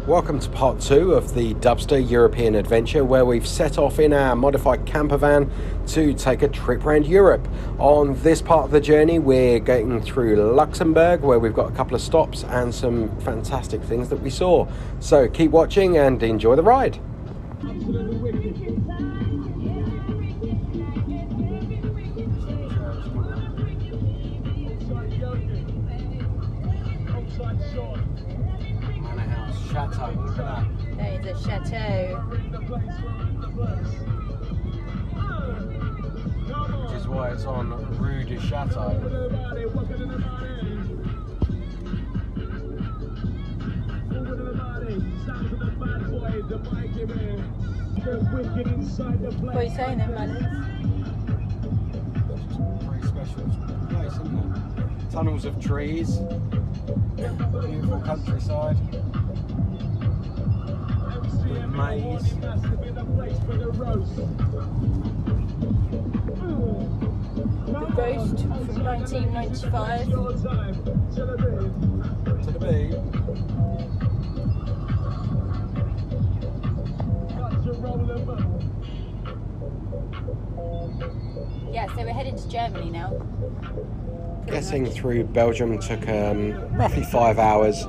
Welcome to part 2 of the Dubsta European adventure, where we've set off in our modified campervan to take a trip around Europe. On this part of the journey we're going through Luxembourg, where we've got a couple of stops and some fantastic things that we saw. So keep watching and enjoy the ride. Chateau, look at that. There is a chateau. Which is why it's on Rue du Chateau. What are you saying then, Malins? Pretty special place, isn't it? Tunnels of trees, beautiful countryside. Maze. The Ghost from 1995. To the beat. Yeah, so we're heading to Germany now. Getting through Belgium took roughly 5 hours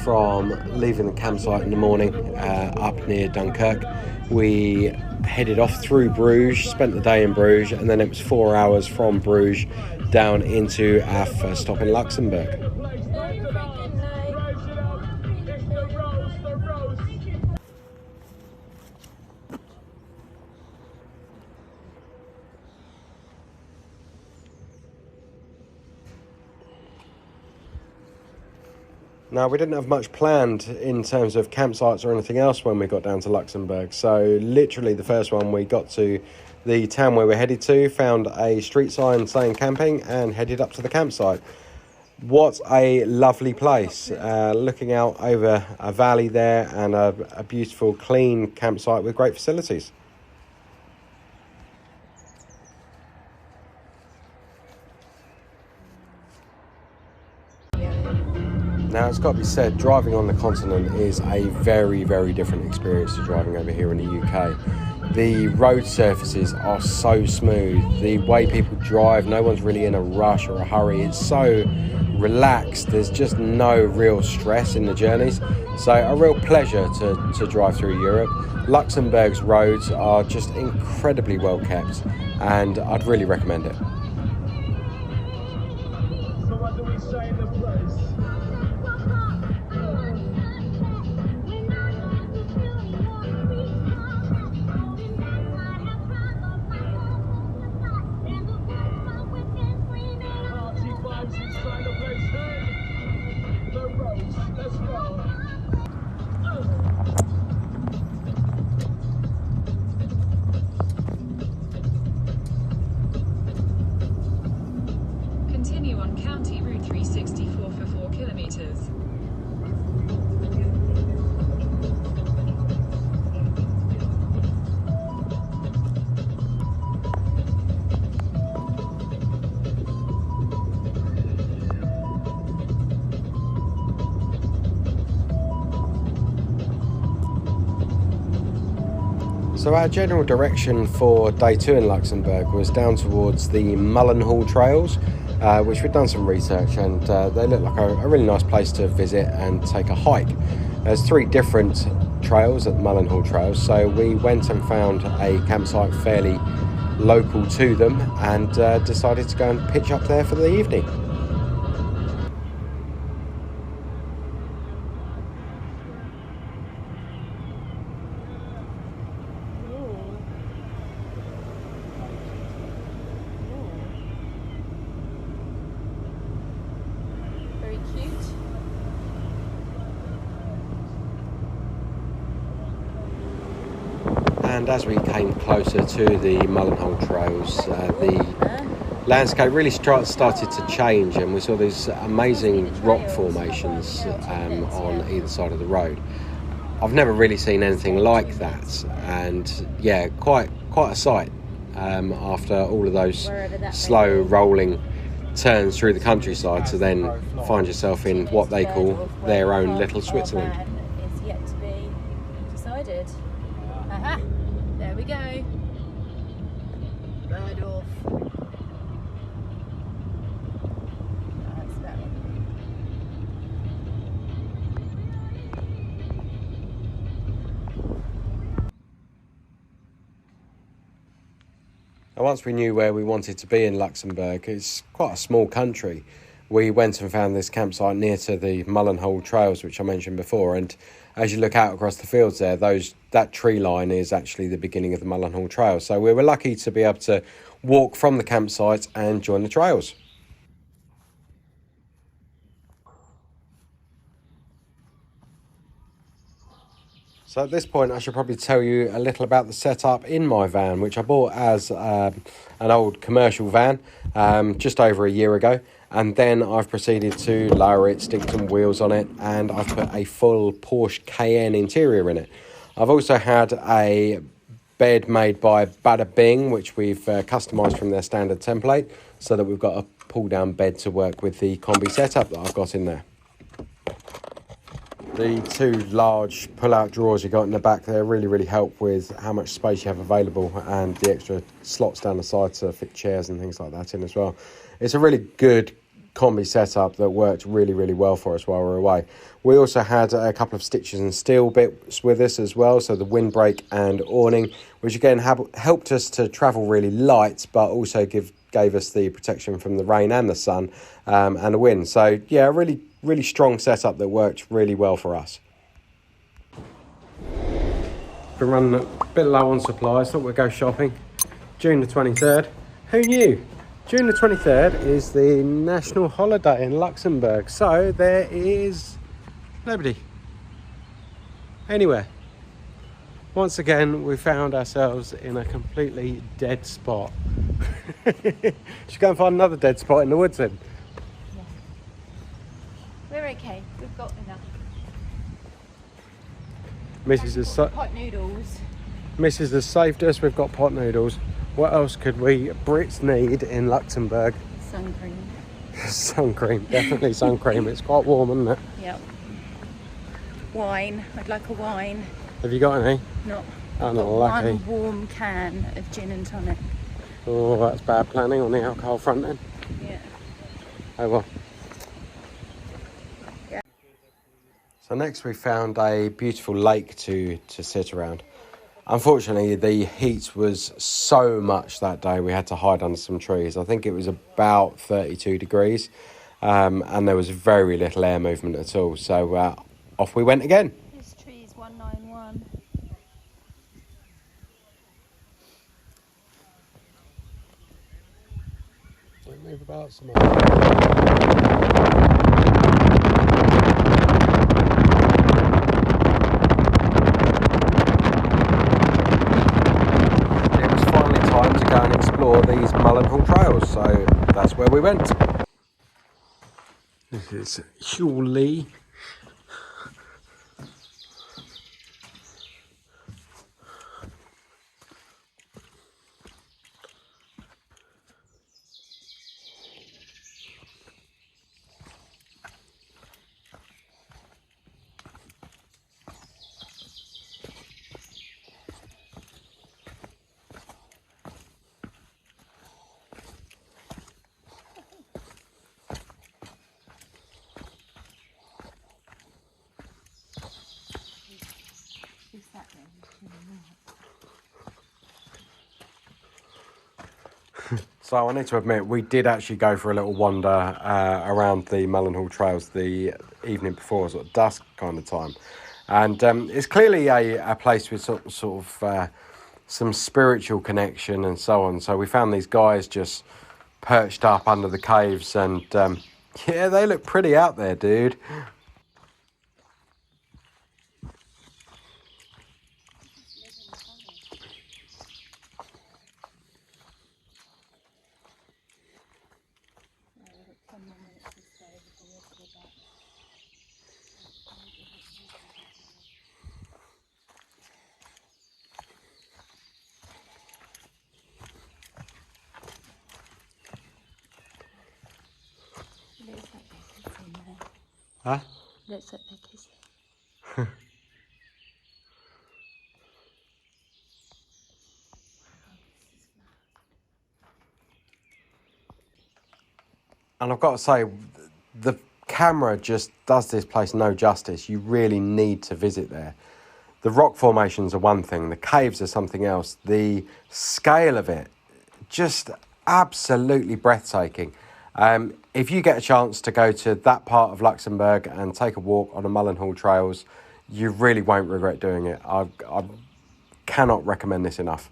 from leaving the campsite in the morning up near Dunkirk. We headed off through Bruges, spent the day in Bruges, and then it was 4 hours from Bruges down into our first stop in Luxembourg. Now, we didn't have much planned in terms of campsites or anything else when we got down to Luxembourg. So literally the first one, we got to the town where we're headed to, found a street sign saying camping and headed up to the campsite. What a lovely place. Looking out over a valley there and a beautiful, clean campsite with great facilities. Now, it's got to be said, driving on the continent is a very, very different experience to driving over here in the UK. The road surfaces are so smooth. The way people drive, no one's really in a rush or a hurry. It's so relaxed. There's just no real stress in the journeys. So a real pleasure to drive through Europe. Luxembourg's roads are just incredibly well kept, and I'd really recommend it. So what do we say in the place? Continue on County Route 364 for 4 kilometers. So our general direction for day 2 in Luxembourg was down towards the Mulenhall trails, which we've done some research, and they look like a really nice place to visit and take a hike. There's 3 different trails at the Mulenhall trails, so we went and found a campsite fairly local to them and decided to go and pitch up there for the evening. And as we came closer to the Mulenhall trails, the landscape really started to change, and we saw these amazing rock formations on either side of the road. I've never really seen anything like that, and yeah, quite a sight after all of those slow rolling turns through the countryside to then find yourself in what they call their own little Switzerland. Is yet to started. Aha! There we go. Bird off. That's that one. Now, once we knew where we wanted to be in Luxembourg, it's quite a small country. We went and found this campsite near to the Mulenhall trails, which I mentioned before. And as you look out across the fields there, that tree line is actually the beginning of the Mulenhall trail. So we were lucky to be able to walk from the campsite and join the trails. So at this point, I should probably tell you a little about the setup in my van, which I bought as an old commercial van just over a year ago. And then I've proceeded to lower it, stick some wheels on it, and I've put a full Porsche Cayenne interior in it. I've also had a bed made by Bada Bing, which we've customised from their standard template, so that we've got a pull-down bed to work with the combi setup that I've got in there. The two large pull-out drawers you got in the back there really help with how much space you have available, and the extra slots down the side to fit chairs and things like that in as well. It's a really good combi setup that worked really well for us while we were away. We also had a couple of stitches and steel bits with us as well, so the windbreak and awning, which again helped us to travel really light, but also gave us the protection from the rain and the sun and the wind. So yeah, a really strong setup that worked really well for us. Been running a bit low on supplies, thought we'd go shopping. June the 23rd, who knew? June the 23rd is the national holiday in Luxembourg, so there is nobody anywhere. Once again, we found ourselves in a completely dead spot. Should go and find another dead spot in the woods then. Yeah. We're okay. We've got enough. Pot noodles. Mrs. has saved us. We've got pot noodles. What else could we Brits need in Luxembourg? Sun cream. Sun cream, definitely sun cream. It's quite warm, isn't it? Yep. Wine. I'd like a wine. Have you got any? No. I'm Got not lucky. one warm can of gin and tonic. Oh, that's bad planning on the alcohol front then. Yeah. Oh well. Yeah. So next we found a beautiful lake to sit around. Unfortunately, the heat was so much that day we had to hide under some trees. I think it was about 32 degrees and there was very little air movement at all. So off we went again. This tree is 191. Don't move about some more. These Mulenhall trails, so that's where we went. This is Hewley. So I need to admit, we did actually go for a little wander around the Mulenhall trails the evening before, sort of dusk kind of time. And it's clearly a place with sort of some spiritual connection and so on. So we found these guys just perched up under the caves and yeah, they look pretty out there, dude. Huh? Looks like they're kissing. And I've got to say, the camera just does this place no justice. You really need to visit there. The rock formations are one thing, the caves are something else. The scale of it, just absolutely breathtaking. If you get a chance to go to that part of Luxembourg and take a walk on the Mulenhall trails, you really won't regret doing it. I cannot recommend this enough.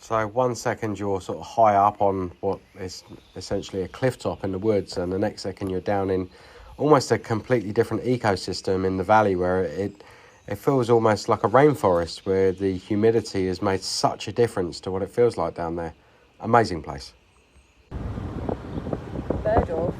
So 1 second you're sort of high up on what is essentially a cliff top in the woods, and the next second you're down in almost a completely different ecosystem in the valley, where it feels almost like a rainforest, where the humidity has made such a difference to what it feels like down there. Amazing place. Bird off.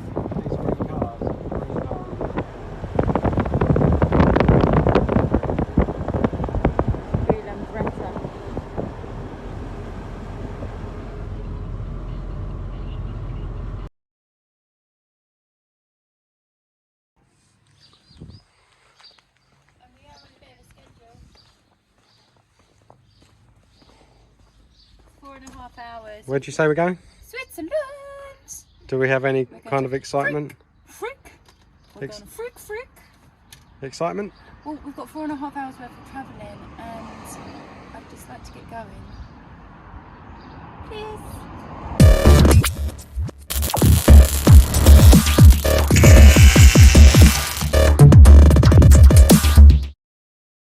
Hours. Where'd you say we're going? Switzerland! Do we have any kind of excitement? Frick! We're going to frick! Excitement? Well, we've got 4.5 hours worth of travelling, and I'd just like to get going. Please!